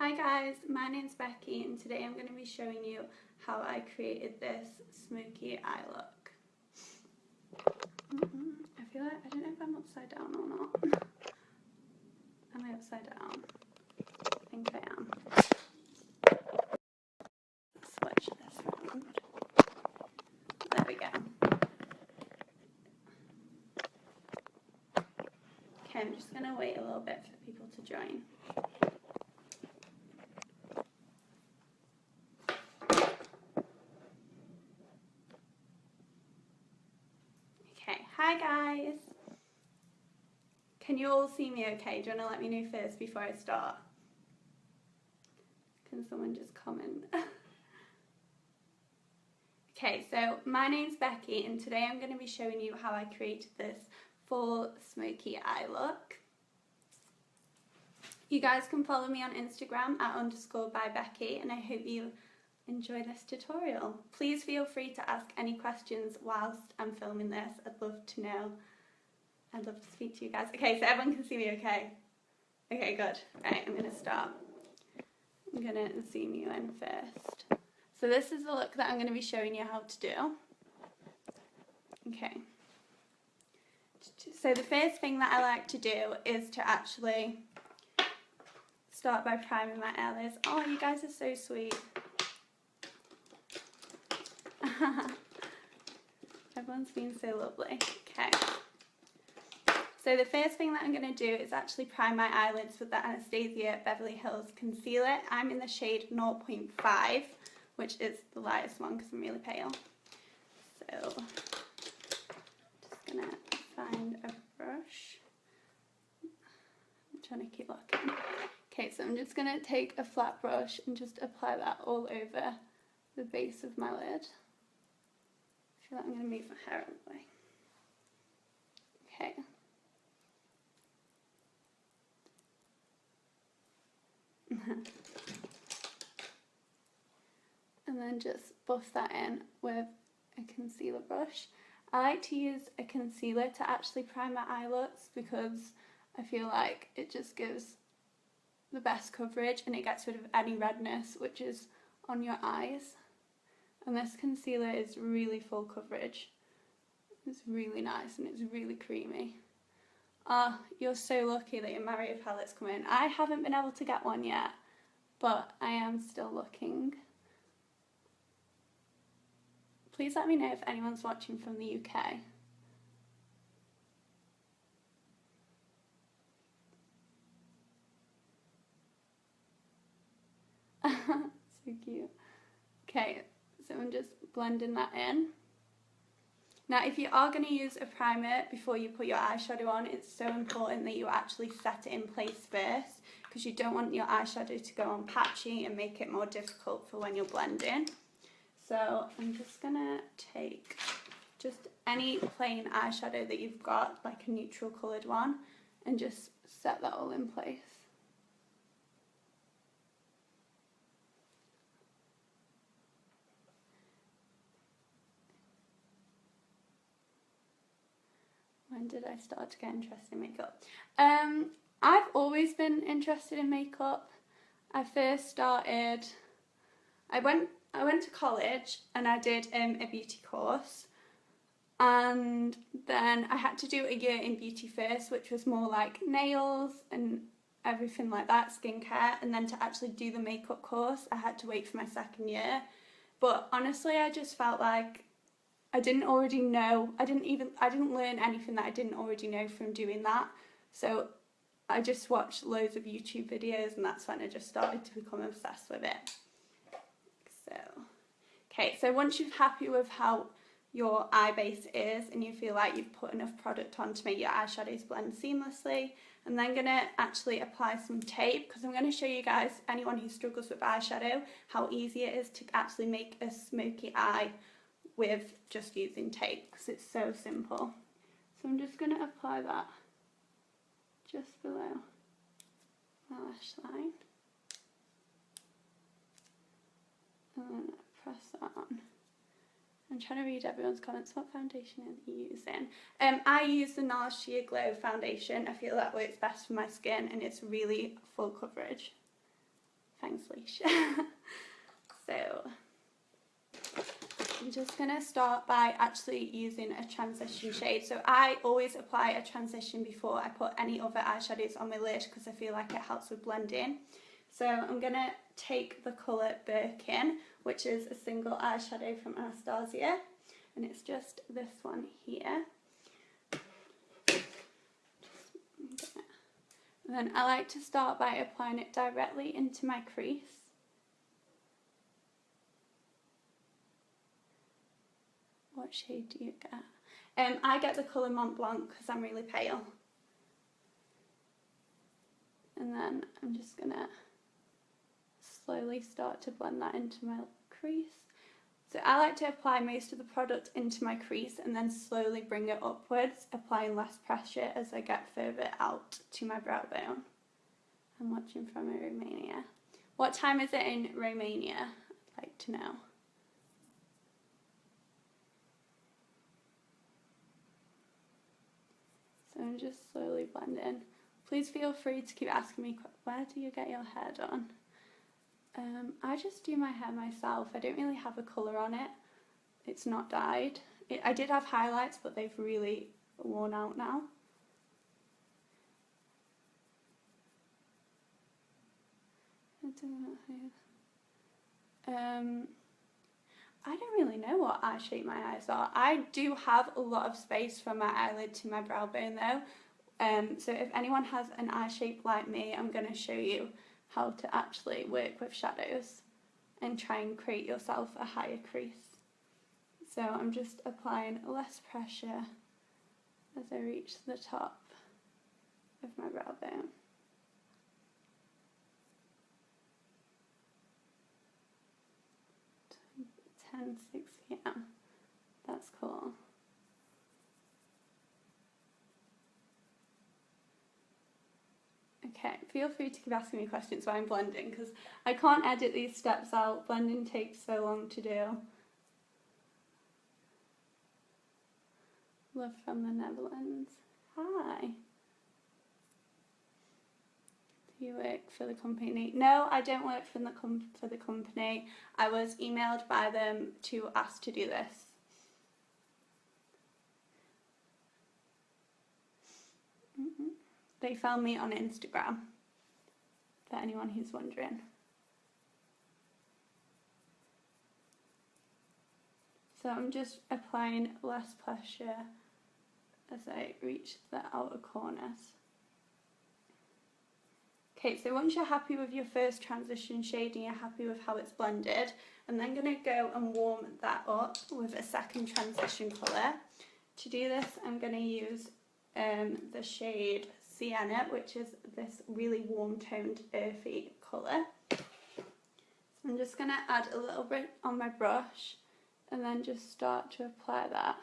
Hi guys, my name's Becky and today I'm going to be showing you how I created this smoky eye look. I feel like, I don't know if I'm upside down or not. Am I upside down? I think I am. Switch this around. There we go. Okay, I'm just going to wait a little bit for people to join. Hi guys! Can you all see me okay? Do you want to let me know first before I start? Can someone just comment? Okay, so my name's Becky and today I'm going to be showing you how I created this full smoky eye look. You guys can follow me on Instagram at _Bybecky and I hope you enjoy this tutorial. Please feel free to ask any questions whilst I'm filming this. I'd love to know. I'd love to speak to you guys. Okay, so everyone can see me okay? Okay, good. Right, I'm going to start. I'm going to zoom you in first. So this is the look that I'm going to be showing you how to do. Okay. So the first thing that I like to do is to actually start by priming my eyelids. Oh, you guys are so sweet. Everyone's been so lovely. Okay. So the first thing that I'm going to do is actually prime my eyelids with the Anastasia Beverly Hills Concealer. I'm in the shade 0.5, which is the lightest one because I'm really pale. So just going to find a brush. I'm trying to keep looking. Okay, so I'm just going to take a flat brush and just apply that all over the base of my lid. I feel like I'm going to move my hair out of the way. Okay. And then just buff that in with a concealer brush. I like to use a concealer to actually prime my eye looks because I feel like it just gives the best coverage and it gets rid of any redness which is on your eyes. And this concealer is really full coverage. It's really nice and it's really creamy. Ah, you're so lucky that your Mario palette's come in. I haven't been able to get one yet, but I am still looking. Please let me know if anyone's watching from the UK. So cute. Okay, so I'm just blending that in. Now if you are going to use a primer before you put your eyeshadow on, it's so important that you actually set it in place first because you don't want your eyeshadow to go on patchy and make it more difficult for when you're blending. So I'm just going to take just any plain eyeshadow that you've got, like a neutral coloured one, and just set that all in place. When did I start to get interested in makeup? I've always been interested in makeup. I first started, I went to college and I did a beauty course, and then I had to do a year in beauty first, which was more like nails and everything like that, skincare, and then to actually do the makeup course I had to wait for my second year. But honestly I just felt like I didn't already know, I didn't learn anything that I didn't already know from doing that. So I just watched loads of YouTube videos and that's when I just started to become obsessed with it. So, okay, so once you're happy with how your eye base is and you feel like you've put enough product on to make your eyeshadows blend seamlessly, I'm then going to actually apply some tape because I'm going to show you guys, anyone who struggles with eyeshadow, how easy it is to actually make a smoky eye with just using tape because it's so simple. So I'm just going to apply that just below my lash line and then press that on. I'm trying to read everyone's comments. What foundation are you using? I use the NARS Sheer Glow foundation. I feel that works best for my skin and it's really full coverage. Thanks, Leash. So I'm just going to start by actually using a transition shade. So I always apply a transition before I put any other eyeshadows on my lid because I feel like it helps with blending. So I'm going to take the colour Birkin, which is a single eyeshadow from Anastasia, and it's just this one here. And then I like to start by applying it directly into my crease. What shade do you get? I get the colour Mont Blanc because I'm really pale. And then I'm just going to slowly start to blend that into my crease. So I like to apply most of the product into my crease and then slowly bring it upwards, applying less pressure as I get further out to my brow bone. I'm watching from Romania. What time is it in Romania? I'd like to know. So I'm just slowly blending. Please feel free to keep asking me, where do you get your hair done? I just do my hair myself. I don't really have a colour on it. It's not dyed. I did have highlights, but they've really worn out now. I don't really know what eye shape my eyes are. I do have a lot of space from my eyelid to my brow bone though. So if anyone has an eye shape like me, I'm going to show you how to actually work with shadows and try and create yourself a higher crease. So I'm just applying less pressure as I reach the top of my brow bone. 10:06 p.m. That's cool. Okay, feel free to keep asking me questions while I'm blending because I can't edit these steps out. Blending takes so long to do. Love from the Netherlands. Hi. Do you work for the company? No, I don't work for the company. I was emailed by them to ask to do this. They found me on Instagram, for anyone who's wondering. So I'm just applying less pressure as I reach the outer corners. Okay, so once you're happy with your first transition shade and you're happy with how it's blended, I'm then going to go and warm that up with a second transition colour. To do this, I'm going to use the shade Sienna, which is this really warm toned earthy colour. So I'm just going to add a little bit on my brush and then just start to apply that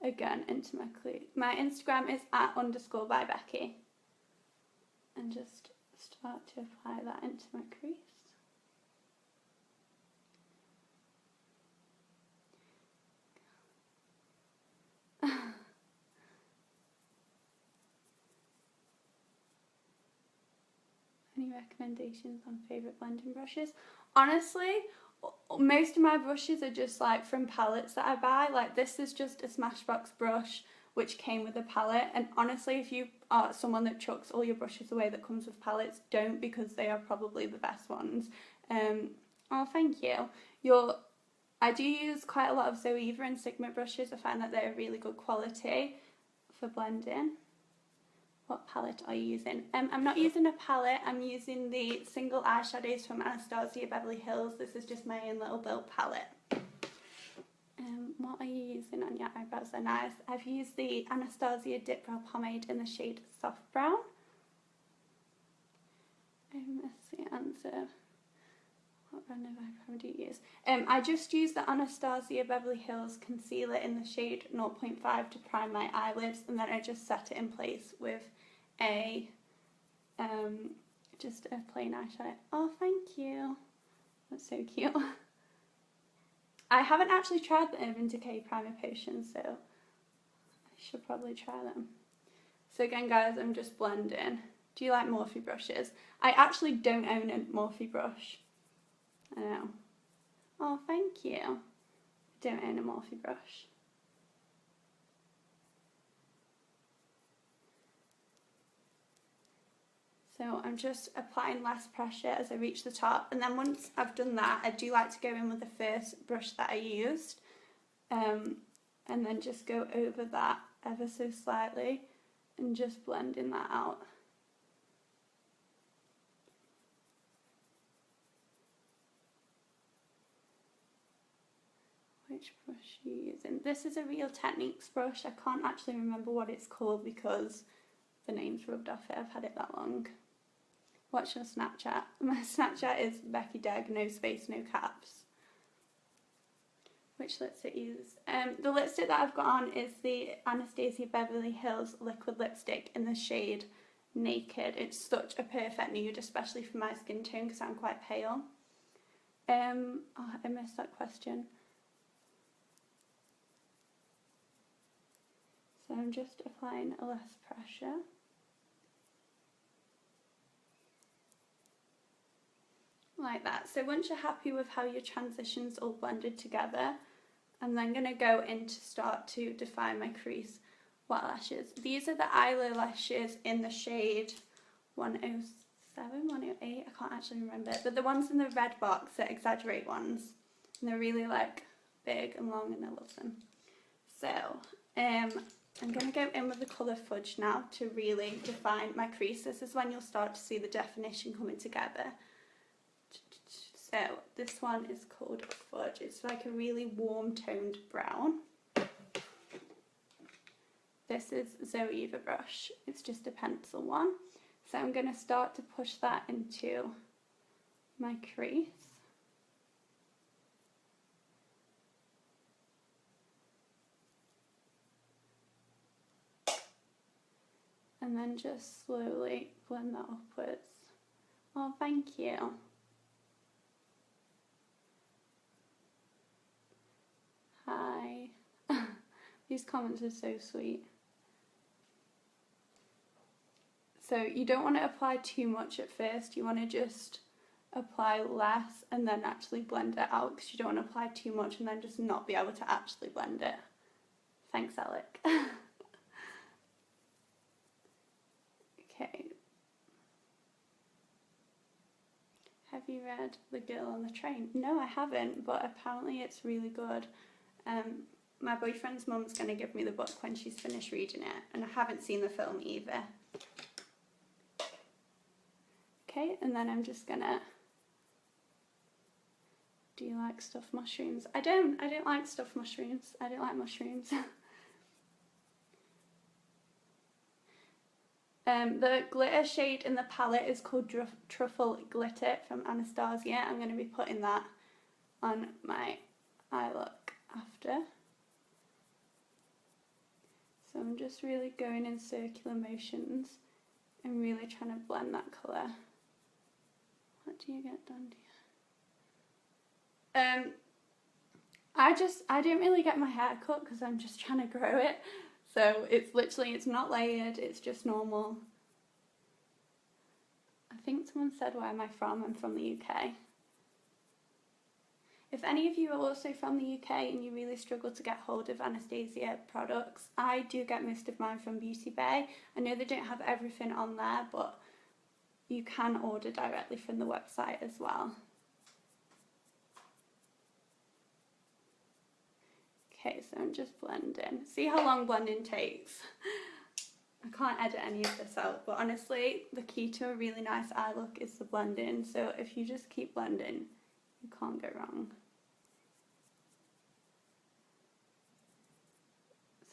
again into my crease. My Instagram is @_Bybecky, and just start to apply that into my crease. Any recommendations on favourite blending brushes? Honestly, most of my brushes are just like from palettes that I buy. Like this is just a Smashbox brush which came with a palette, and honestly if you are someone that chucks all your brushes away that comes with palettes, don't, because they are probably the best ones. Oh, thank you. I do use quite a lot of Zoeva and Sigma brushes. I find that they're really good quality for blending. What palette are you using? I'm not using a palette, I'm using the single eyeshadows from Anastasia Beverly Hills. This is just my own little build palette. What are you using on your eyebrows? They're nice. I've used the Anastasia Dip Brow Pomade in the shade Soft Brown. That's the answer. What brand of eyebrow do you use? I just use the Anastasia Beverly Hills concealer in the shade 0.5 to prime my eyelids, and then I just set it in place with a just a plain eyeshadow. Oh, thank you. That's so cute. I haven't actually tried the Urban Decay Primer Potion, so I should probably try them. So again, guys, I'm just blending. Do you like Morphe brushes? I actually don't own a Morphe brush. I know. Oh, thank you. I don't own a Morphe brush. So I'm just applying less pressure as I reach the top, and then once I've done that, I do like to go in with the first brush that I used, and then just go over that ever so slightly and just blending that out. Which brush are you using? This is a Real Techniques brush. I can't actually remember what it's called because the name's rubbed off it. I've had it that long. What's your Snapchat? My Snapchat is Becky Deg, no space, no caps. Which lipstick you use? The lipstick that I've got on is the Anastasia Beverly Hills liquid lipstick in the shade Naked. It's such a perfect nude, especially for my skin tone because I'm quite pale. Oh, I missed that question. So I'm just applying a less pressure. Like that. So once you're happy with how your transitions all blended together, I'm then going to go in to start to define my crease white lashes. These are the eyeliner lashes in the shade 107, 108, I can't actually remember, but the ones in the red box, the exaggerate ones, and they're really like big and long and I love them. So I'm going to go in with the colour Fudge now to really define my crease. This is when you'll start to see the definition coming together. So this one is called Fudge. It's like a really warm toned brown. This is Zoeva brush. It's just a pencil one. So I'm going to start to push that into my crease. And then just slowly blend that upwards. Oh, thank you. Hi. These comments are so sweet. So you don't want to apply too much at first. You want to just apply less and then actually blend it out because you don't want to apply too much and then just not be able to actually blend it. Thanks, Alec. Okay. Have you read The Girl on the Train? No, I haven't, but apparently it's really good. My boyfriend's mum's going to give me the book when she's finished reading it, and I haven't seen the film either. Okay, and then I'm just gonna... Do you like stuffed mushrooms? I don't like stuffed mushrooms. I don't like mushrooms. The glitter shade in the palette is called Truffle Glitter from Anastasia. I'm going to be putting that on my eye look after. So I'm just really going in circular motions and really trying to blend that colour. What do you get done here? I didn't really get my hair cut because I'm just trying to grow it. So it's not layered, it's just normal. I think someone said, where am I from? I'm from the UK. If any of you are also from the UK and you really struggle to get hold of Anastasia products, I do get most of mine from Beauty Bay. I know they don't have everything on there, but you can order directly from the website as well. Okay, so I'm just blending. See how long blending takes? I can't edit any of this out, but honestly, the key to a really nice eye look is the blending. So if you just keep blending, you can't go wrong.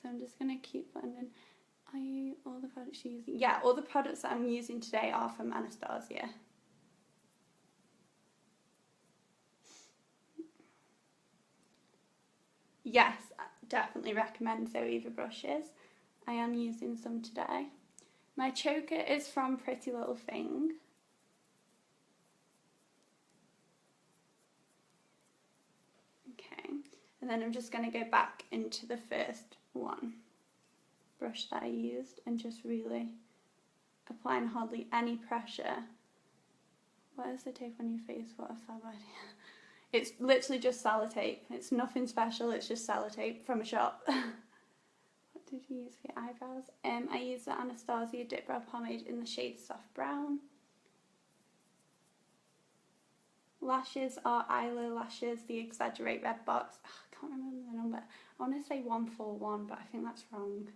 So I'm just going to keep blending. Are you all the products you're using? Yeah, all the products that I'm using today are from Anastasia. Yes, I definitely recommend Zoeva brushes. I am using some today. My choker is from Pretty Little Thing. Okay, and then I'm just going to go back into the first brush that I used and just really applying hardly any pressure. What is the tape on your face? What a fab idea. It's literally just sellotape. It's nothing special, it's just sellotape from a shop. What did you use for your eyebrows? I used the Anastasia Dip Brow Pomade in the shade Soft Brown. Lashes are Isla Lashes, the Exaggerate Red Box. Oh, I can't remember the number. I want to say 141, but I think that's wrong.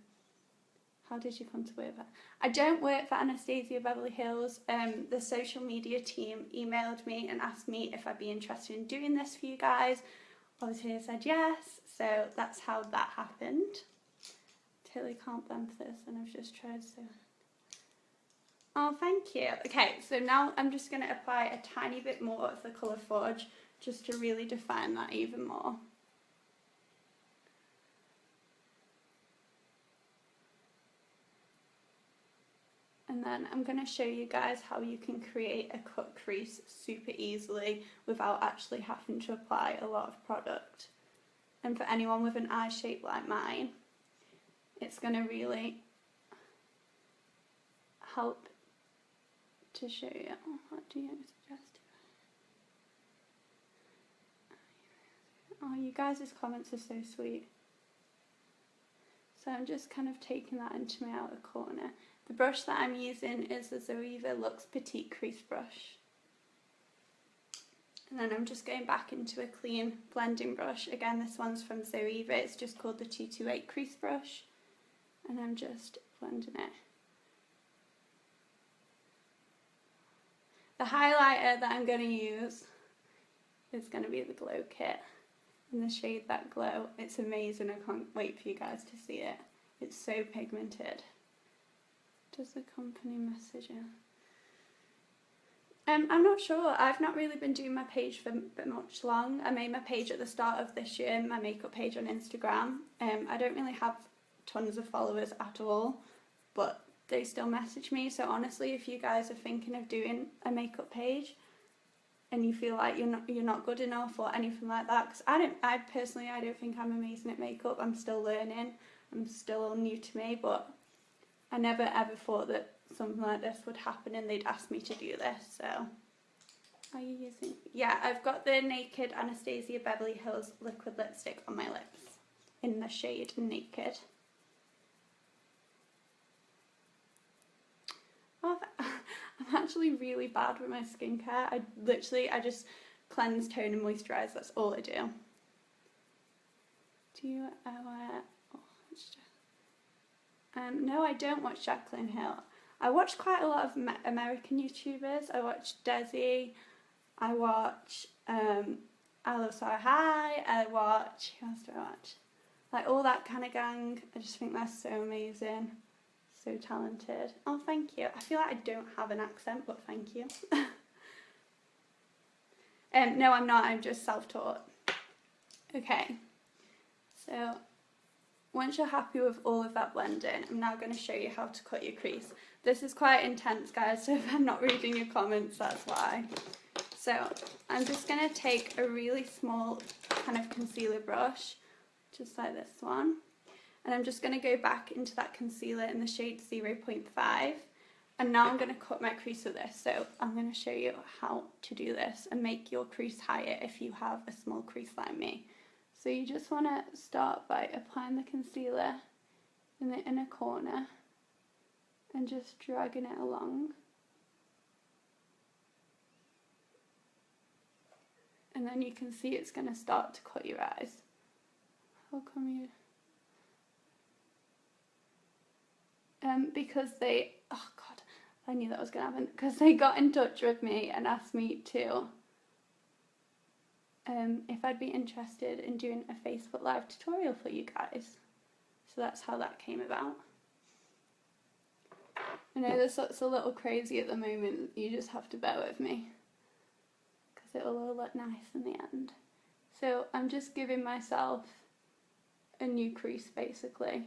How did you come to work there? I don't work for Anastasia Beverly Hills. The social media team emailed me and asked me if I'd be interested in doing this for you guys. Obviously I said yes, so that's how that happened. Totally can't blend for this and I've just tried so. Oh, thank you. Okay, so now I'm just going to apply a tiny bit more of the Colour Forge just to really define that even more. And then I'm going to show you guys how you can create a cut crease super easily without actually having to apply a lot of product. And for anyone with an eye shape like mine, it's going to really help to show you. What do you suggest? Oh, you guys' comments are so sweet. So I'm just kind of taking that into my outer corner. The brush that I'm using is the Zoeva Luxe Petite Crease Brush. And then I'm just going back into a clean blending brush. Again, this one's from Zoeva, it's just called the 228 Crease Brush. And I'm just blending it. The highlighter that I'm going to use is going to be the Glow Kit in the shade That Glow. It's amazing, I can't wait for you guys to see it. It's so pigmented. Does the company message you? I'm not sure. I've not really been doing my page for much long. I made my page at the start of this year, my makeup page on Instagram. I don't really have tons of followers at all, but they still message me. So honestly, if you guys are thinking of doing a makeup page and you feel like you're not good enough or anything like that, because I personally don't think I'm amazing at makeup. I'm still learning. I'm still all new to me, but I never ever thought that something like this would happen and they'd ask me to do this. So, are you using? Yeah, I've got the Naked Anastasia Beverly Hills liquid lipstick on my lips in the shade Naked. Oh, I'm actually really bad with my skincare. I just cleanse, tone and moisturise. That's all I do. Do you ever? No, I don't watch Jaclyn Hill. I watch quite a lot of American YouTubers. I watch Desi. I watch I Love So High. I watch, who else do I watch? Like all that kind of gang. I just think they're so amazing. So talented. Oh, thank you. I feel like I don't have an accent, but thank you. No, I'm not. I'm just self-taught. Okay. So once you're happy with all of that blending, I'm now going to show you how to cut your crease. This is quite intense, guys, so if I'm not reading your comments, that's why. So I'm just going to take a really small kind of concealer brush, just like this one, and I'm just going to go back into that concealer in the shade 0.5, and now I'm going to cut my crease with this. So I'm going to show you how to do this and make your crease higher if you have a small crease like me. So you just want to start by applying the concealer in the inner corner and just dragging it along. And then you can see it's going to start to cut your eyes. How come you? Because they, oh God, I knew that was going to happen. Because they got in touch with me and asked me to if I'd be interested in doing a Facebook Live tutorial for you guys. So that's how that came about. I know this looks a little crazy at the moment, you just have to bear with me, because it'll all look nice in the end. So I'm just giving myself a new crease basically.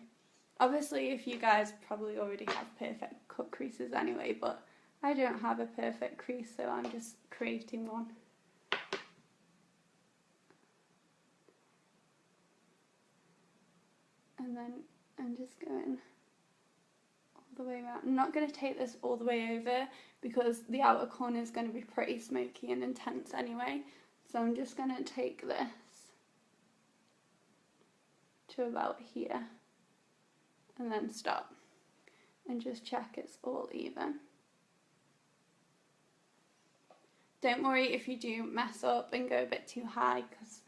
Obviously if you guys probably already have perfect cut creases anyway, but I don't have a perfect crease, so I'm just creating one. And then I'm just going all the way around. I'm not going to take this all the way over because the outer corner is going to be pretty smoky and intense anyway. So I'm just going to take this to about here and then stop and just check it's all even. Don't worry if you do mess up and go a bit too high, because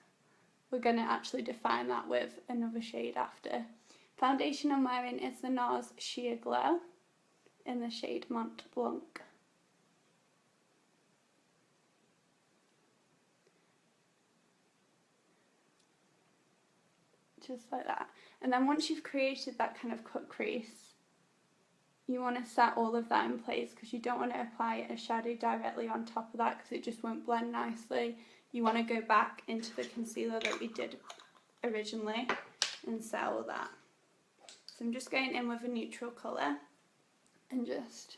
we're going to actually define that with another shade after. Foundation I'm wearing is the NARS Sheer Glow in the shade Mont Blanc. Just like that. And then once you've created that kind of cut crease, you want to set all of that in place, because you don't want to apply a shadow directly on top of that because it just won't blend nicely. You want to go back into the concealer that we did originally and set all that. So I'm just going in with a neutral colour and just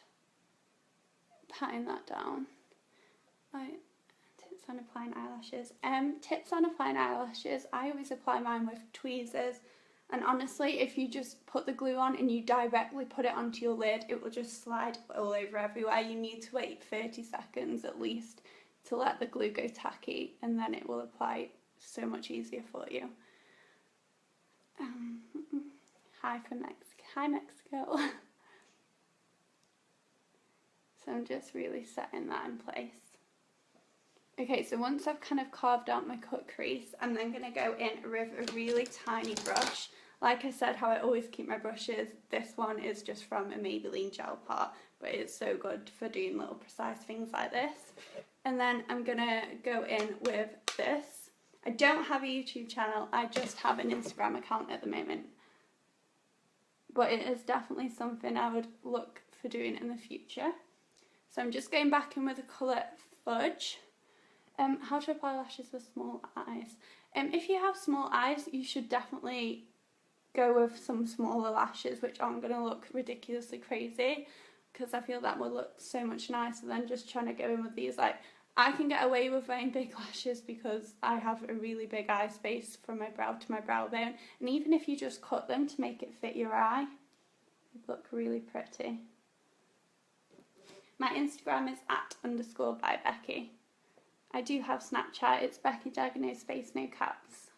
patting that down. Right. Tips on applying eyelashes. Tips on applying eyelashes, I always apply mine with tweezers, and honestly if you just put the glue on and you directly put it onto your lid, it will just slide all over everywhere. You need to wait 30 seconds at least to let the glue go tacky, and then it will apply so much easier for you. Hi from Mexico. Hi Mexico. So I'm just really setting that in place. Okay, so once I've kind of carved out my cut crease, I'm then going to go in with a really tiny brush. Like I said, how I always keep my brushes, this one is just from a Maybelline gel pot, but it's so good for doing little precise things like this. And then I'm going to go in with this. I don't have a YouTube channel, I just have an Instagram account at the moment. But it is definitely something I would look for doing in the future. So I'm just going back in with the colour Fudge. How to apply lashes with small eyes. If you have small eyes, you should definitely go with some smaller lashes, which aren't going to look ridiculously crazy, because I feel that will look so much nicer than just trying to go in with these. Like, I can get away with wearing big lashes because I have a really big eye space from my brow to my brow bone, and even if you just cut them to make it fit your eye, they look really pretty. My Instagram is @_Bybecky. I do have Snapchat, it's Becky Jagger, no space, no caps.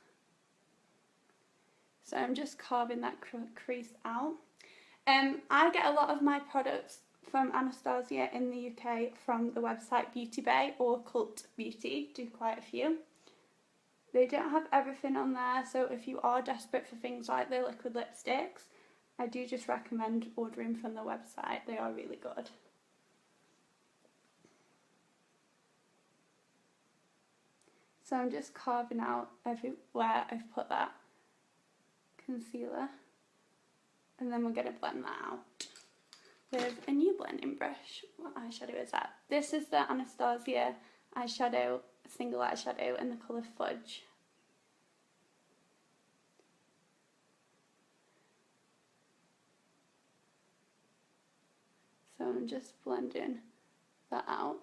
So I'm just carving that crease out. I get a lot of my products from Anastasia in the UK from the website Beauty Bay or Cult Beauty, do quite a few. They don't have everything on there, so if you are desperate for things like the liquid lipsticks, I do just recommend ordering from the website, they are really good. So I'm just carving out everywhere I've put that concealer, and then we're going to blend that out with a new blending brush. What eyeshadow is that? This is the Anastasia eyeshadow, single eyeshadow in the colour Fudge. So I'm just blending that out,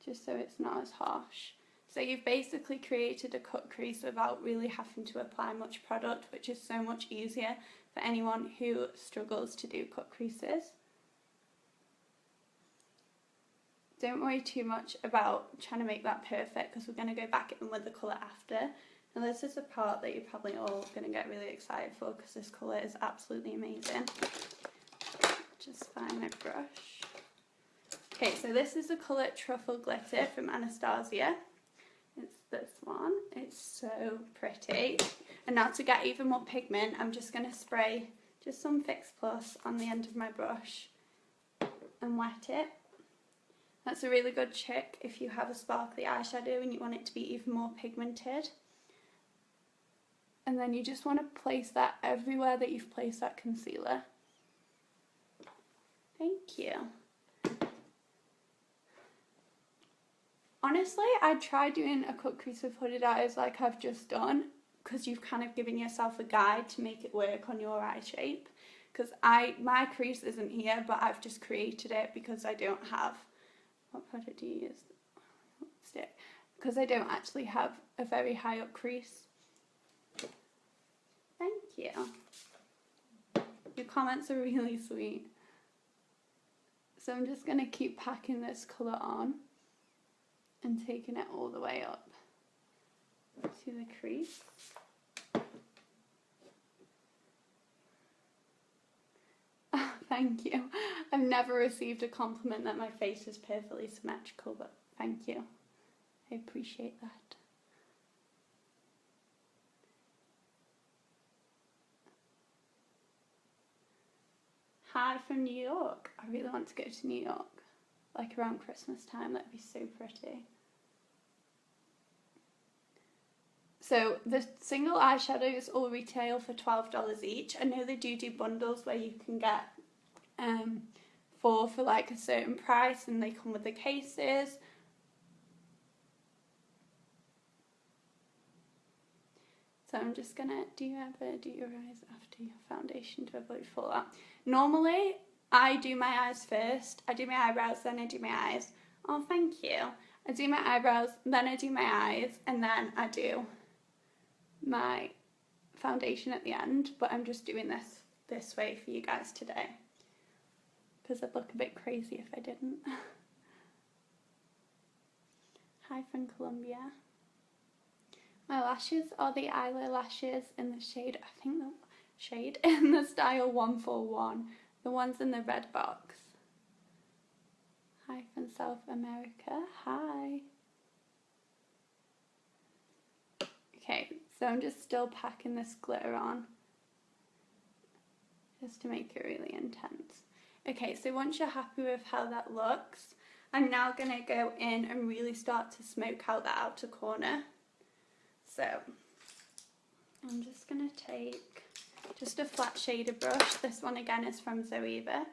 just so it's not as harsh. So you've basically created a cut crease without really having to apply much product, which is so much easier for anyone who struggles to do cut creases. Don't worry too much about trying to make that perfect, because we're going to go back in with the colour after. And this is the part that you're probably all going to get really excited for, because this colour is absolutely amazing. Just find my brush. Okay, so this is the colour Truffle Glitter from Anastasia. It's this one. It's so pretty. And now to get even more pigment, I'm just going to spray just some Fix Plus on the end of my brush and wet it. That's a really good trick if you have a sparkly eyeshadow and you want it to be even more pigmented. And then you just want to place that everywhere that you've placed that concealer. Thank you. Honestly, I'd try doing a cut crease with hooded eyes like I've just done, because you've kind of given yourself a guide to make it work on your eye shape. Because my crease isn't here, but I've just created it because I don't have, what product do you use? Lipstick. Because I don't actually have a very high up crease. Thank you. Your comments are really sweet. So I'm just going to keep packing this colour on and taking it all the way up to the crease. Oh, thank you. I've never received a compliment that my face is perfectly symmetrical, but thank you. I appreciate that. Hi from New York. I really want to go to New York, like around Christmas time. That'd be so pretty. So the single eyeshadows all retail for $12 each. I know they do bundles where you can get 4 for like a certain price, and they come with the cases. So I'm just gonna, do you ever do your eyes after your foundation to avoid fallout? Normally, I do my eyes first. I do my eyebrows, then I do my eyes. Oh, thank you. I do my eyebrows, then I do my eyes, and then I do my foundation at the end. But I'm just doing this way for you guys today, because I'd look a bit crazy if I didn't. Hi from Colombia. My lashes are the Eyeliner lashes in the shade, I think the shade in the style 141, the ones in the red box. Hi from South America. Hi. Okay, so I'm just still packing this glitter on just to make it really intense. Okay, so once you're happy with how that looks, I'm now going to go in and really start to smoke out the outer corner. So I'm just going to take just a flat shader brush. This one again is from Zoeva.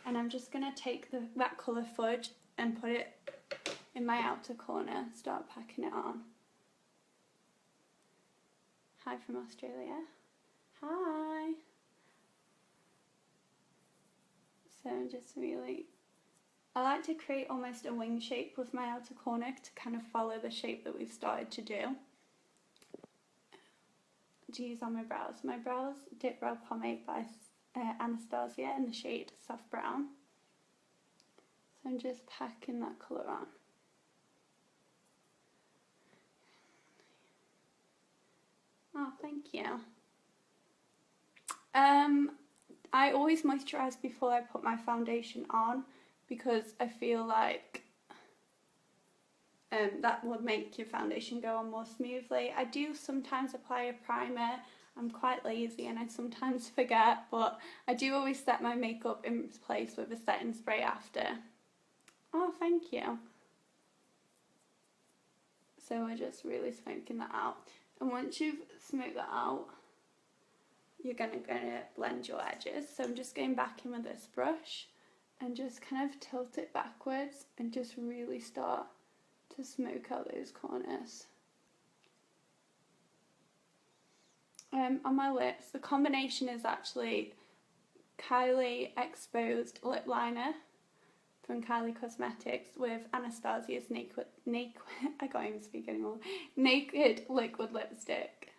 And I'm just going to take that colour fudge and put it in my outer corner, start packing it on. Hi from Australia. Hi. So just really, I like to create almost a wing shape with my outer corner to kind of follow the shape that we've started to do. To use on my brows. My brows Dip Brow Pomade by Anastasia in the shade Soft Brown. So I'm just packing that colour on. Oh, thank you. I always moisturise before I put my foundation on, because I feel like that would make your foundation go on more smoothly. I do sometimes apply a primer. I'm quite lazy and I sometimes forget, but I do always set my makeup in place with a setting spray after. Oh, thank you. So we're just really smoking that out. And once you've smoked that out, you're gonna blend your edges. So I'm just going back in with this brush and just kind of tilt it backwards and just really start to smoke out those corners. On my lips, the combination is actually Kylie Exposed Lip Liner from Kylie Cosmetics with Anastasia's Naked I can't even speak anymore. Naked Liquid Lipstick.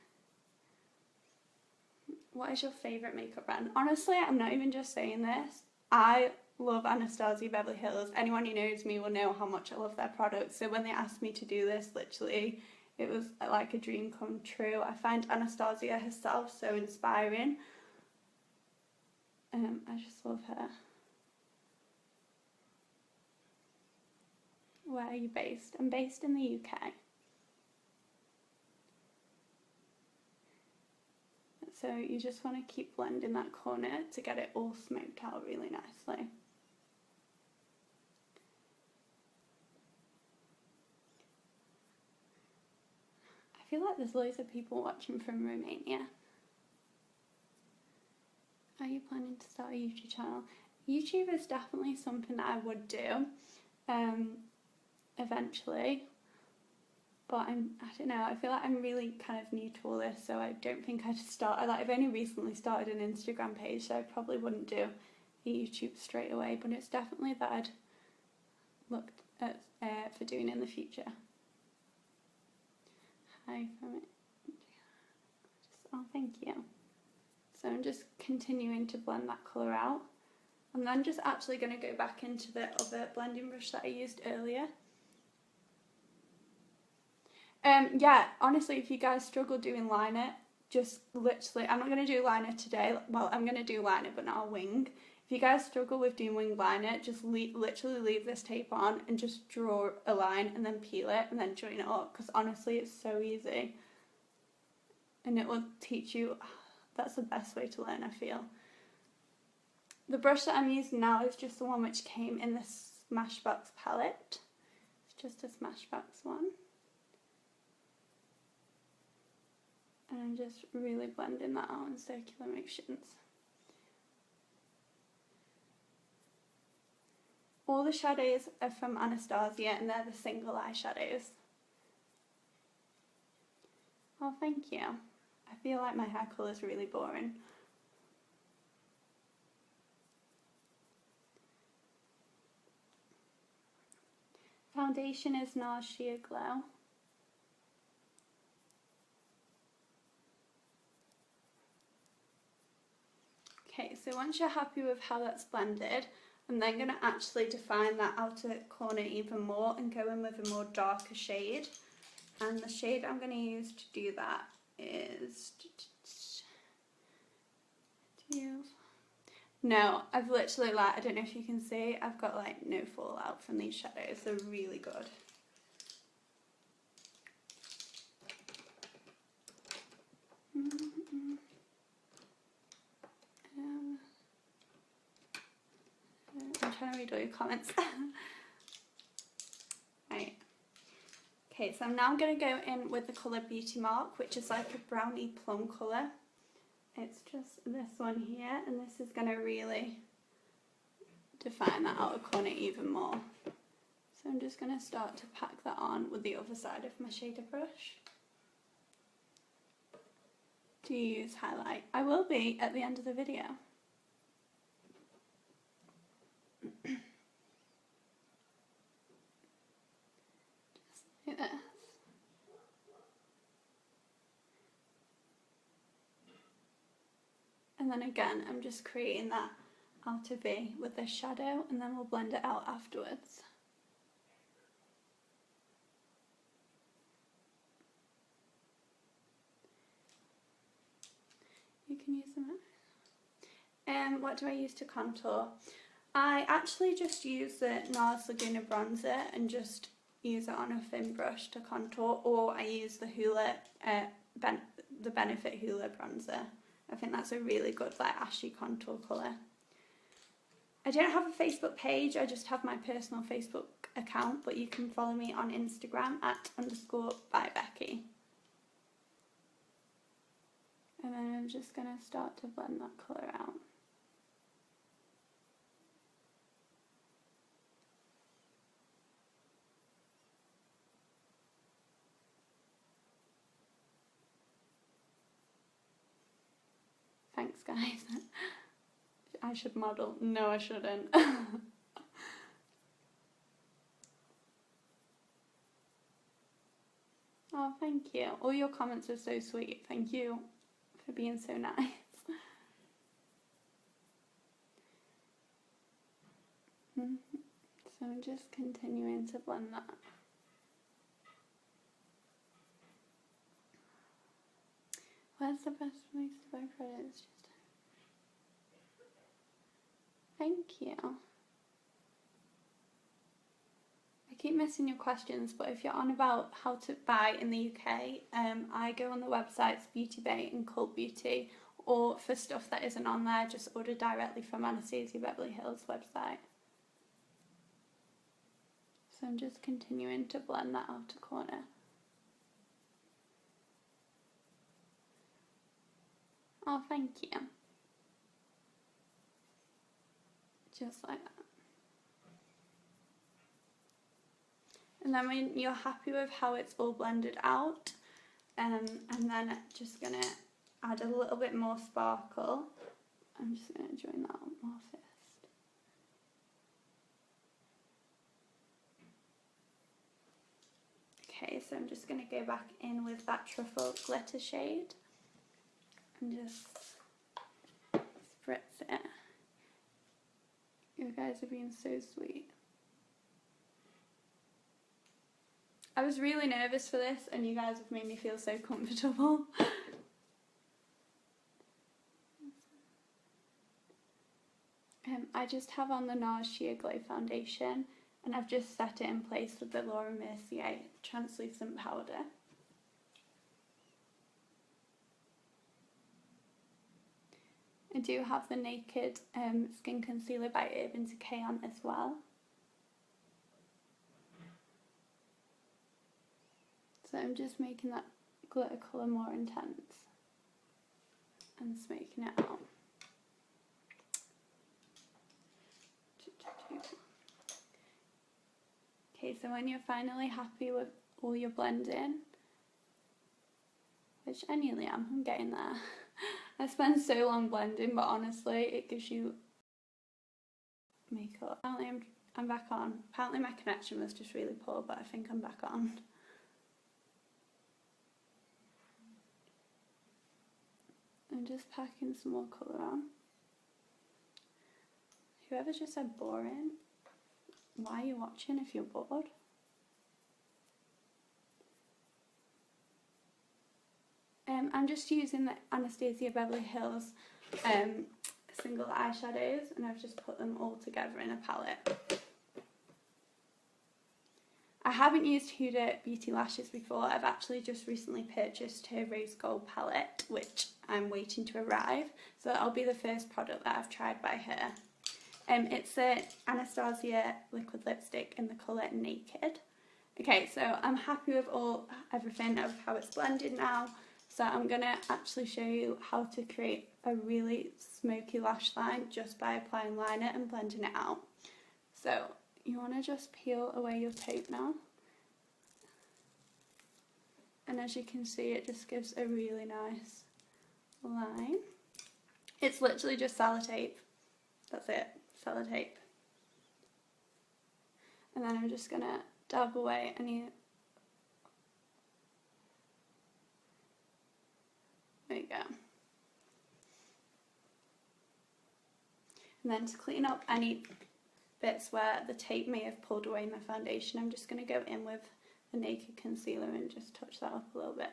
What is your favourite makeup brand? Honestly, I'm not even just saying this. I love Anastasia Beverly Hills. Anyone who knows me will know how much I love their products. So when they asked me to do this, literally, it was like a dream come true. I find Anastasia herself so inspiring. I just love her. Where are you based? I'm based in the UK. So you just want to keep blending that corner to get it all smoked out really nicely. I feel like there's loads of people watching from Romania. Are you planning to start a YouTube channel? YouTube is definitely something that I would do eventually. But I don't know, I feel like I'm really kind of new to all this, so I don't think I'd start. I've only recently started an Instagram page, so I probably wouldn't do a YouTube straight away, but it's definitely that I'd look at for doing in the future. Hi from it. Oh, thank you. So I'm just continuing to blend that colour out. And then just actually going to go back into the other blending brush that I used earlier. Yeah, honestly, if you guys struggle doing liner, just literally, I'm not going to do liner today. Well, I'm going to do liner, but not a wing. If you guys struggle with doing wing liner, just literally leave this tape on and just draw a line and then peel it and then join it up. Because honestly, it's so easy. And it will teach you, that's the best way to learn, I feel. The brush that I'm using now is just the one which came in the Smashbox palette. It's just a Smashbox one. And I'm just really blending that out in circular motions. All the shadows are from Anastasia and they're the single eye shadows. Oh, thank you. I feel like my hair colour is really boring. Foundation is NARS Sheer Glow. Okay, so once you're happy with how that's blended, I'm then going to actually define that outer corner even more and go in with a more darker shade. And the shade I'm going to use to do that is... No, I've literally, like, I don't know if you can see, I've got like no fallout from these shadows. They're really good. I'm trying to read all your comments. Right. Okay, so I'm now going to go in with the colour Beauty Mark, which is like a brownie plum colour. It's just this one here, and this is going to really define that outer corner even more. So I'm just going to start to pack that on with the other side of my shader brush. Do you use highlight? I will be at the end of the video. Just like this. And then again, I'm just creating that outer V with this shadow, and then we'll blend it out afterwards. You can use them. What do I use to contour? I actually just use the NARS Laguna bronzer and just use it on a thin brush to contour, or I use the the Benefit Hoola bronzer. I think that's a really good like ashy contour colour. I don't have a Facebook page, I just have my personal Facebook account, but you can follow me on Instagram at _Bybecky. And then I'm just going to start to blend that colour out. Thanks guys. I should model. No, I shouldn't. Oh, thank you. All your comments are so sweet. Thank you for being so nice. So I'm just continuing to blend that. Where's the best place to buy products? Thank you. I keep missing your questions, but if you're on about how to buy in the UK, I go on the websites Beauty Bay and Cult Beauty, or for stuff that isn't on there, just order directly from Anastasia Beverly Hills website. So I'm just continuing to blend that outer corner. Oh, thank you. Just like that. And then when you're happy with how it's all blended out, and then just going to add a little bit more sparkle. I'm just going to join that up more first. Okay, so I'm just going to go back in with that truffle glitter shade and just You guys are being so sweet. I was really nervous for this and you guys have made me feel so comfortable. I just have on the NARS Sheer Glow Foundation and I've just set it in place with the Laura Mercier translucent powder. I do have the Naked Skin Concealer by Urban Decay on as well. So I'm just making that glitter colour more intense and smoking it out. Okay, so when you're finally happy with all your blending, which I nearly am, I'm getting there. I spend so long blending, but honestly, it gives you makeup. Apparently I'm back on. Apparently my connection was just really poor, but I think I'm back on. I'm just packing some more colour on. Whoever just said boring, why are you watching if you're bored? I'm just using the Anastasia Beverly Hills single eyeshadows and I've just put them all together in a palette. I haven't used Huda Beauty Lashes before. I've actually just recently purchased her Rose Gold palette, which I'm waiting to arrive. So that'll be the first product that I've tried by her. It's the Anastasia liquid lipstick in the colour Naked. Okay, so I'm happy with everything of how it's blended now. So I'm going to actually show you how to create a really smoky lash line just by applying liner and blending it out. So you want to just peel away your tape now. And as you can see, it just gives a really nice line. It's literally just sellotape. That's it, sellotape. And then I'm just going to dab away any... There you go. And then to clean up any bits where the tape may have pulled away my foundation, I'm just going to go in with the Naked concealer and just touch that up a little bit.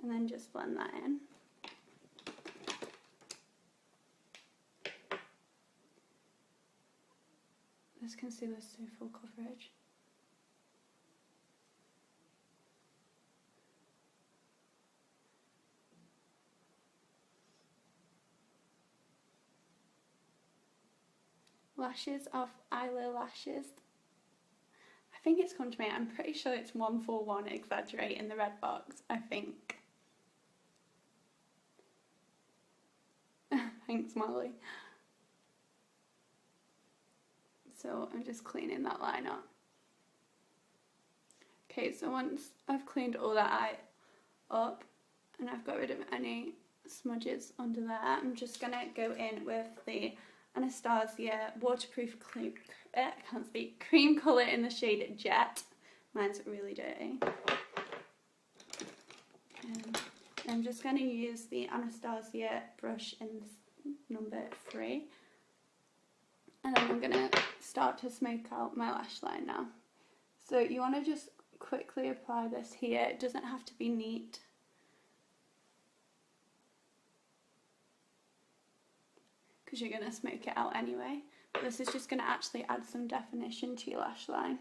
And then just blend that in. This concealer is so full coverage. Lashes off Eyelid Lashes. I think it's come to me. I'm pretty sure it's 141 Exaggerate in the red box, I think. Thanks, Molly. So I'm just cleaning that line up. Okay, so once I've cleaned all that eye up and I've got rid of any smudges under there, I'm just going to go in with the Anastasia waterproof cream colour in the shade Jet. Mine's really dirty. And I'm just going to use the Anastasia brush in number 3. And then I'm going to start to smoke out my lash line now. So you want to just quickly apply this here. It doesn't have to be neat. Because you're going to smoke it out anyway. But this is just going to actually add some definition to your lash line.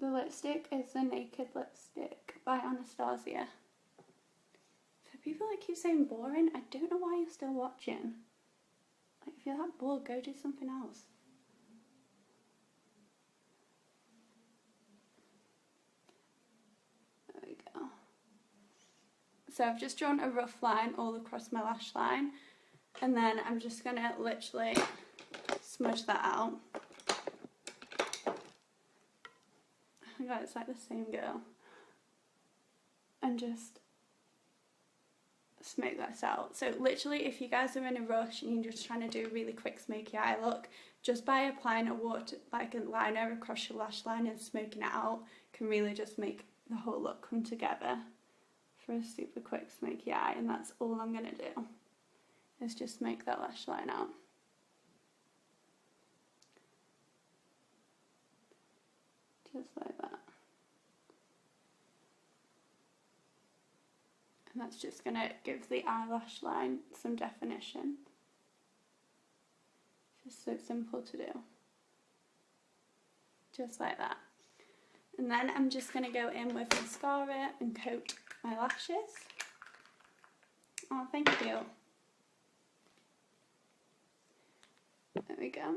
The lipstick is the Naked lipstick by Anastasia. For people that keep saying boring, I don't know why you're still watching. Like, if you're that bored, go do something else. There we go. So I've just drawn a rough line all across my lash line, and then I'm just going to literally smudge that out. Oh my god, it's like the same girl. And just smoke this out. So literally, if you guys are in a rush and you're just trying to do a really quick smoky eye look, just by applying a liner across your lash line and smoking it out can really just make the whole look come together for a super quick smoky eye, and that's all I'm going to do, is just make that lash line out. Just like that. And that's just going to give the eyelash line some definition. Just so simple to do. Just like that. And then I'm just going to go in with mascara and coat my lashes. Oh, thank you. There we go.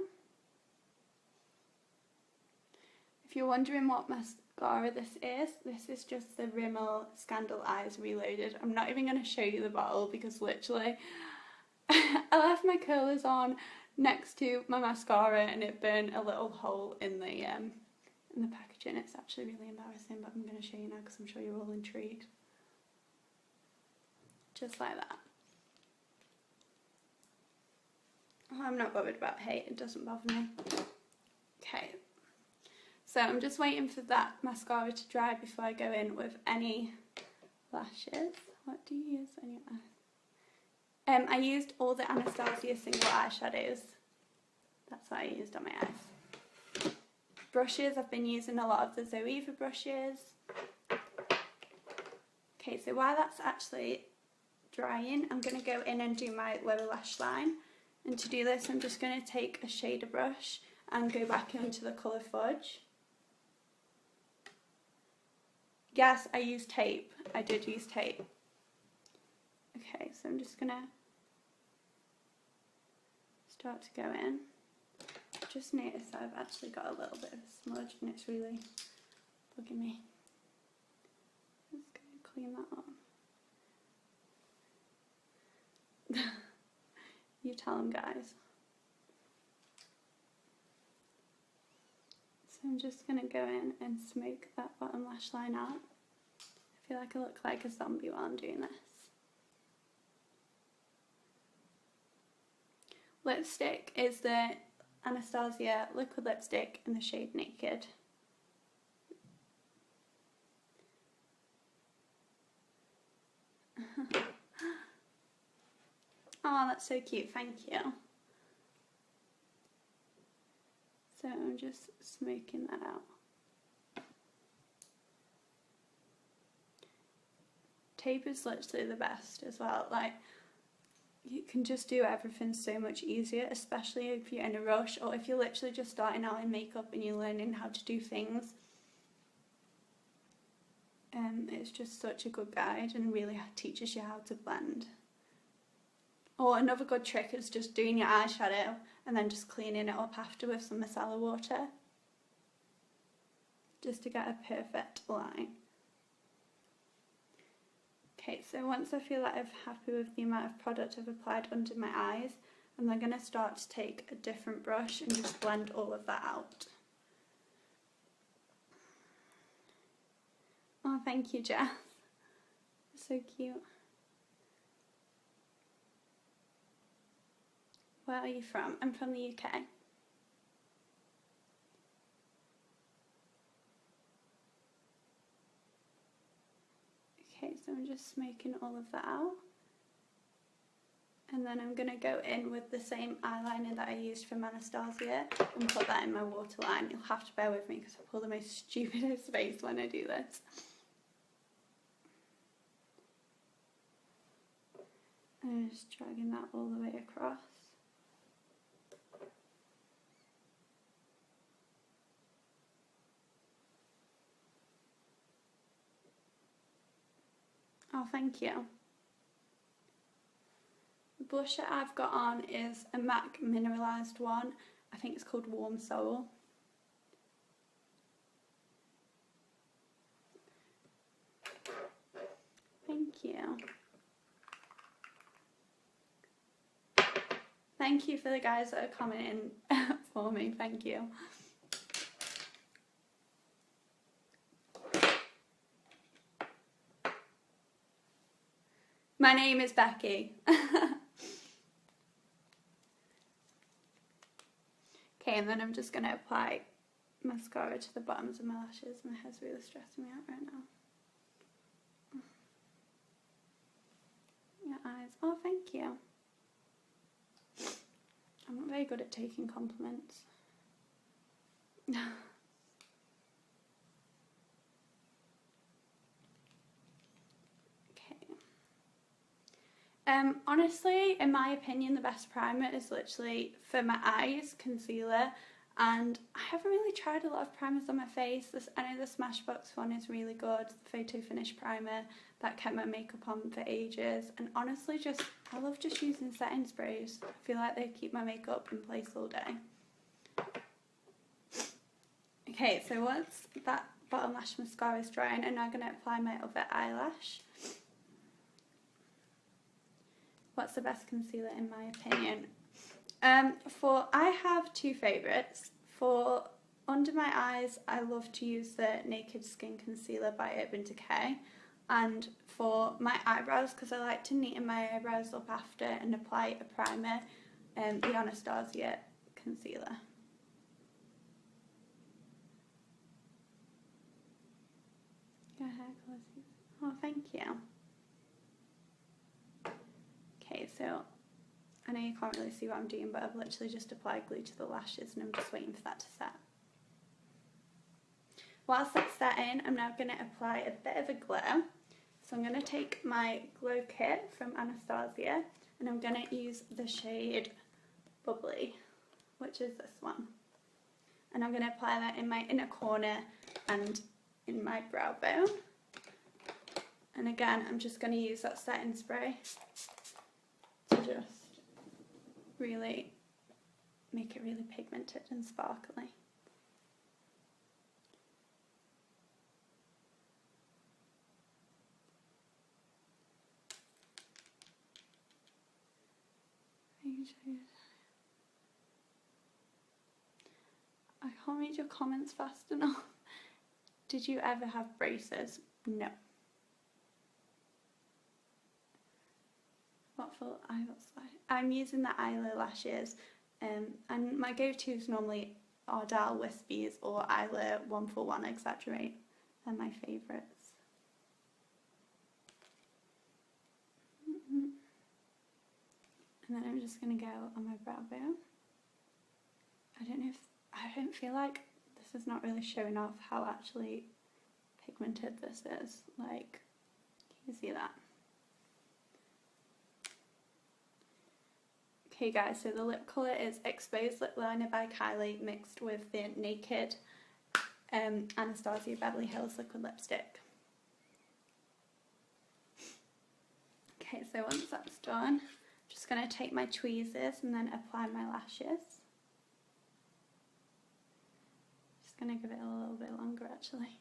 If you're wondering what mascara this is just the Rimmel Scandal Eyes Reloaded. I'm not even going to show you the bottle because literally I left my curlers on next to my mascara and it burned a little hole in the packaging. It's actually really embarrassing, but I'm going to show you now because I'm sure you're all intrigued. Just like that. Oh, I'm not bothered about hate, it doesn't bother me. Okay, so I'm just waiting for that mascara to dry before I go in with any lashes. What do you use on your eyes? I used all the Anastasia single eyeshadows. That's what I used on my eyes. Brushes, I've been using a lot of the Zoeva brushes. Okay, so while that's actually drying, I'm going to go in and do my lower lash line. And to do this, I'm just going to take a shader brush and go back into the colour Fudge. Yes, I used tape. I did use tape. Okay, so I'm just going to start to go in. Just noticed that I've actually got a little bit of a smudge and it's really bugging me. Just going to clean that up. You tell them, guys. So I'm just going to go in and smoke that bottom lash line out. I feel like I look like a zombie while I'm doing this. Lipstick is the Anastasia liquid lipstick in the shade Naked. Oh, that's so cute, thank you. So I'm just smoking that out. Tape is literally the best as well. Like, you can just do everything so much easier, especially if you're in a rush or if you're literally just starting out in makeup and you're learning how to do things. It's just such a good guide and really teaches you how to blend. Or another good trick is just doing your eyeshadow and then just cleaning it up after with some micellar water. Just to get a perfect line. Okay, so once I feel like I'm happy with the amount of product I've applied under my eyes, I'm then going to start to take a different brush and just blend all of that out. Oh, thank you, Jess. So cute. Where are you from? I'm from the UK. Okay, so I'm just smoking all of that out. And then I'm going to go in with the same eyeliner that I used from Anastasia and put that in my waterline. You'll have to bear with me because I pull the most stupidest face when I do this. And I'm just dragging that all the way across. Oh, thank you. The blusher I've got on is a MAC mineralised one. I think it's called Warm Soul. Thank you. Thank you for the guys that are commenting for me. Thank you. My name is Becky. Okay, and then I'm just going to apply mascara to the bottoms of my lashes. My hair's really stressing me out right now. thank you. I'm not very good at taking compliments. Honestly, in my opinion, the best primer is literally for my eyes, concealer, and I haven't really tried a lot of primers on my face. I know the Smashbox one is really good, the Photo Finish primer that kept my makeup on for ages, and honestly I love just using setting sprays. I feel like they keep my makeup in place all day. Okay, so once that bottom lash mascara is drying, I'm now going to apply my other eyelash. What's the best concealer in my opinion? I have two favourites. For under my eyes, I love to use the Naked Skin Concealer by Urban Decay. And for my eyebrows, because I like to neaten my eyebrows up after and apply a primer, the Anastasia Concealer. Your hair colour. Oh, thank you. Okay, so I know you can't really see what I'm doing, but I've literally just applied glue to the lashes and I'm just waiting for that to set. Whilst that's setting, I'm now going to apply a bit of a glow. So I'm going to take my glow kit from Anastasia and I'm going to use the shade Bubbly, which is this one. And I'm going to apply that in my inner corner and in my brow bone. And again, I'm just going to use that setting spray to just really make it really pigmented and sparkly. I can't read your comments fast enough. Did you ever have braces? No. What for eyelash? I'm using the Isla lashes, and my go-to is normally Ardell Wispies or Isla 141 Exaggerate. They're my favourites. And then I'm just going to go on my brow bone. I don't feel like this is not really showing off how actually pigmented this is. Like, can you see that? Okay guys, so the lip colour is Exposed Lip Liner by Kylie mixed with the Naked Anastasia Beverly Hills Liquid Lipstick. Okay, so once that's done, I'm just going to take my tweezers and then apply my lashes. Just going to give it a little bit longer actually.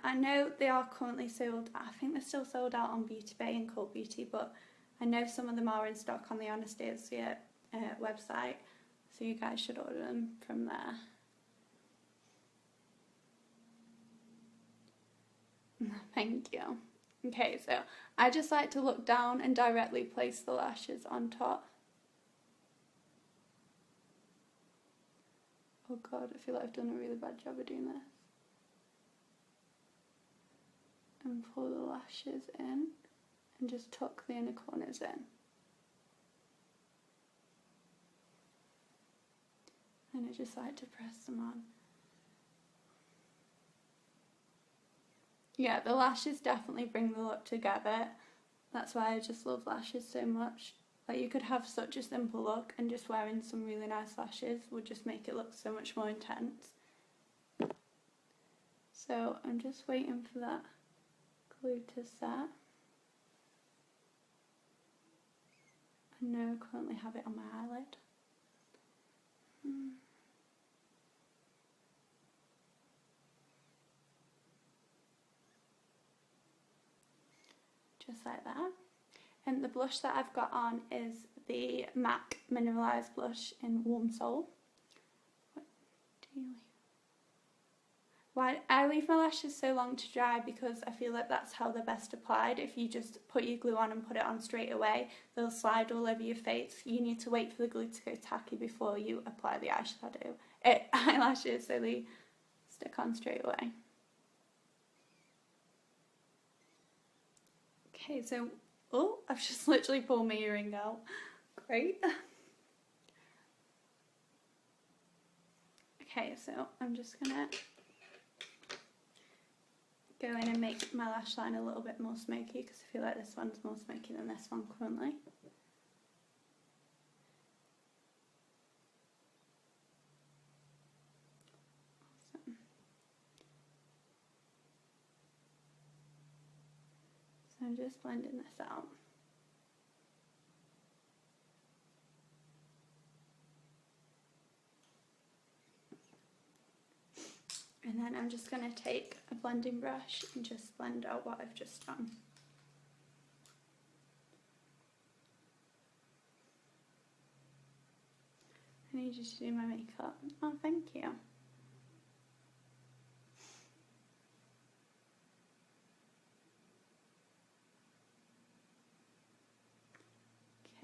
I know they are currently sold, I think they're still sold out on Beauty Bay and Cult Beauty, but I know some of them are in stock on the Anastasia website, so you guys should order them from there. Thank you. Okay, so I just like to look down and directly place the lashes on top. Oh god, I feel like I've done a really bad job of doing this. And pull the lashes in and just tuck the inner corners in. And I just like to press them on. Yeah, the lashes definitely bring the look together. That's why I just love lashes so much. Like, you could have such a simple look and just wearing some really nice lashes would just make it look so much more intense. So I'm just waiting for that glue to set. I know I currently have it on my eyelid. Just like that. And the blush that I've got on is the MAC Mineralized Blush in Warm Soul. why I leave my lashes so long to dry because I feel like that's how they're best applied. If you just put your glue on and put it on straight away, they'll slide all over your face. You need to wait for the glue to go tacky before you apply the eyelashes so they stick on straight away. Okay, so, oh, I've just literally pulled my earring out. Great. Okay, so I'm just gonna go in and make my lash line a little bit more smoky because I feel like this one's more smoky than this one currently. Awesome. So I'm just blending this out. And then I'm just going to take a blending brush and just blend out what I've just done. I need you to do my makeup. Oh, thank you.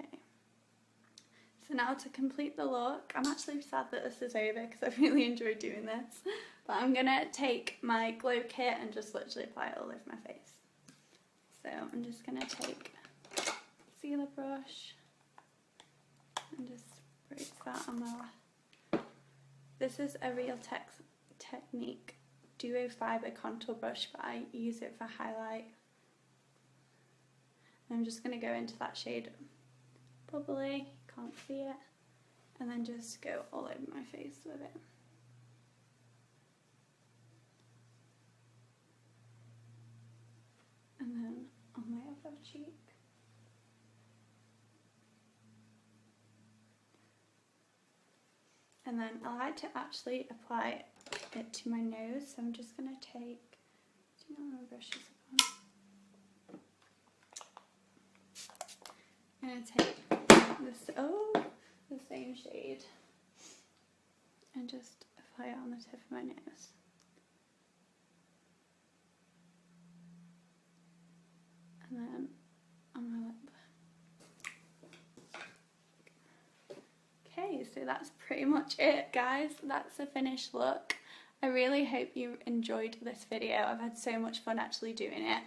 Okay. So now to complete the look, I'm actually sad that this is over because I really enjoyed doing this. But I'm going to take my glow kit and just literally apply it all over my face. So I'm just going to take a sealer brush and just spray that on my lash. This is a Real Technique Duo Fibre Contour Brush, but I use it for highlight. And I'm just going to go into that shade Bubbly, can't see it, and then just go all over my face with it. And then on my other cheek. And then I like to actually apply it to my nose, so I'm just going to take, do you know where my brush is on? I'm going to take this, the same shade, and just apply it on the tip of my nose. And then on my lip. Okay, so that's pretty much it, guys. That's the finished look. I really hope you enjoyed this video. I've had so much fun actually doing it.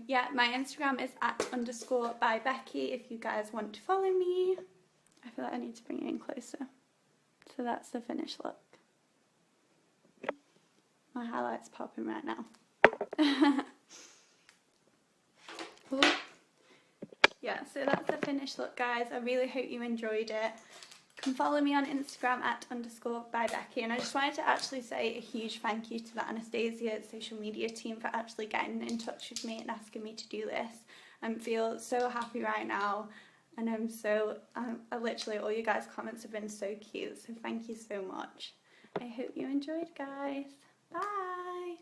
Yeah, my Instagram is @_Bybecky if you guys want to follow me. I feel like I need to bring it in closer. So that's the finished look. My highlight's popping right now. Yeah, so that's the finished look, guys. I really hope you enjoyed it. You can follow me on Instagram @_Bybecky, and I just wanted to actually say a huge thank you to the Anastasia social media team for actually getting in touch with me and asking me to do this. I feel so happy right now, and literally all you guys' comments have been so cute, so thank you so much. I hope you enjoyed, guys. Bye!